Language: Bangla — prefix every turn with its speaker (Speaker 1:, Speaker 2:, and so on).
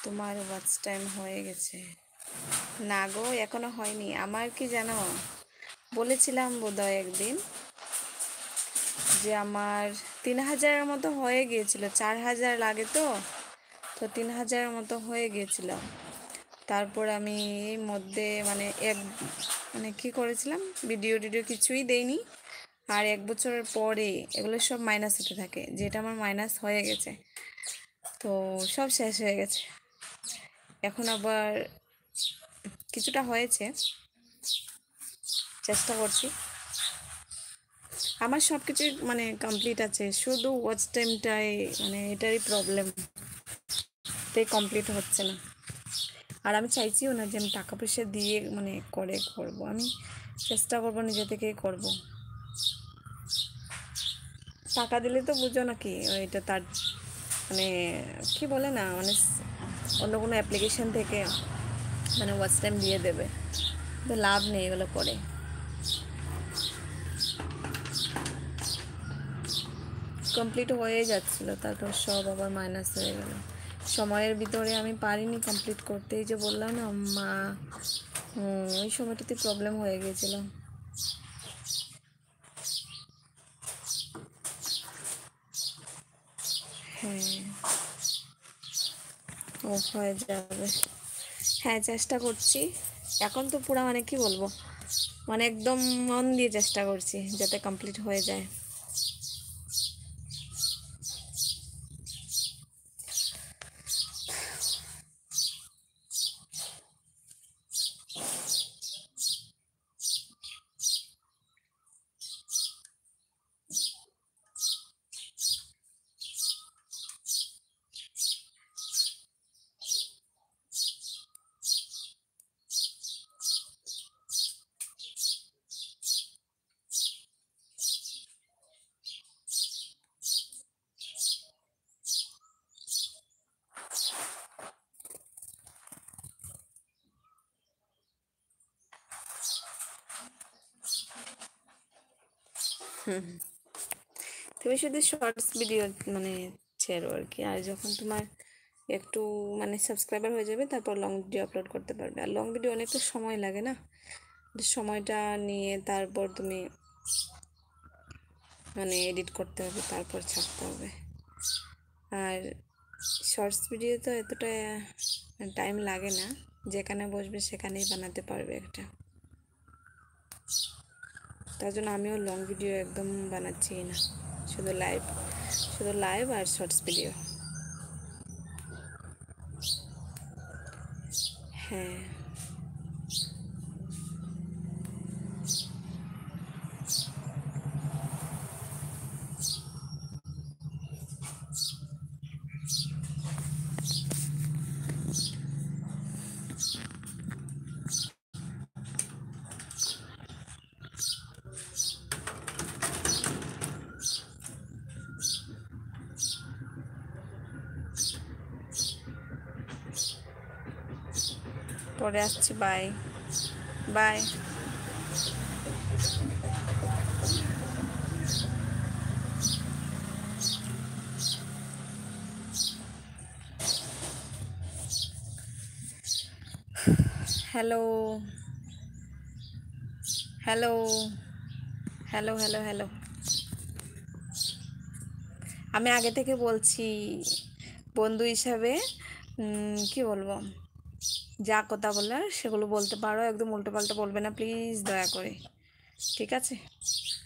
Speaker 1: তোমার ওয়াচ টাইম হয়ে গেছে? না গো, এখনো হয়নি। আমার কি জানো, বলেছিলাম বোধহয় একদিন যে আমার 3000-এর মতো হয়ে গিয়েছিল। 4000 লাগে তো 3000-এর মতো হয়ে গিয়েছিল। তারপর আমি এই মধ্যে মানে কি করেছিলাম, ভিডিও কিছুই দেইনি। আর 1 বছরের পরে এগুলো সব মাইনাস হতে থাকে, যেটা আমার মাইনাস হয়ে গেছে, তো সব শেষ হয়ে গেছে। এখন আবার কিছুটা হয়েছে, চেষ্টা করছি। আমার সব কিছুই মানে কমপ্লিট আছে, শুধু ওয়াচ টাইমটাই মানে এটারই প্রবলেম, তাই কমপ্লিট হচ্ছে না। আর আমি চাইছিও না যে আমি টাকা পয়সা দিয়ে মানে করবো। আমি চেষ্টা করবো নিজে থেকেই করব। টাকা দিলে তো বুঝো না কি, এটা তার মানে কি বলে না, মানে অন্য কোনো অ্যাপ্লিকেশন থেকে মানে ওয়াচ টাইম দিয়ে দেবে, তো লাভ নেই এগুলো করে। কমপ্লিট হয়ে যাচ্ছিল, তারপর সব আবার মাইনাস হয়ে গেল। সময়ের ভিতরে আমি পারিনি কমপ্লিট করতে, এই যে বললাম না মা, ওই সময়টাতে প্রবলেম হয়ে গিয়েছিল। হ্যাঁ, ও হয়ে যাবে। হ্যাঁ, চেষ্টা করছি। এখন তো পুরা মানে কি বলবো, মানে একদম মন দিয়ে চেষ্টা করছি যাতে কমপ্লিট হয়ে যায়। তুমি শুধু শর্টস ভিডিও মানে ছেড়ো আর কি। আর যখন তোমার একটু মানে সাবস্ক্রাইবার হয়ে যাবে, তারপর লং ভিডিও আপলোড করতে পারবে। আর লং ভিডিও অনেকটা সময় লাগে না, সময়টা নিয়ে তারপর তুমি মানে এডিট করতে হবে, তারপর ছাড়তে হবে। আর শর্টস ভিডিও তো এতটা টাইম লাগে না, যেখানে বসবে সেখানেই বানাতে পারবে একটা। তার জন্য আমিও লং ভিডিও একদম বানাচ্ছি না, শুধু লাইভ আর শর্টস ভিডিও। হ্যাঁ, পরে আসছি। Bye bye. Hello hello hello hello hello. আমি আগে থেকে বলছি, বন্ধু হিসাবে কি বলবো, যা কথা বলার সেগুলো বলতে পারো, একদম উল্টোপাল্টা বলবে না প্লিজ, দয়া করে। ঠিক আছে?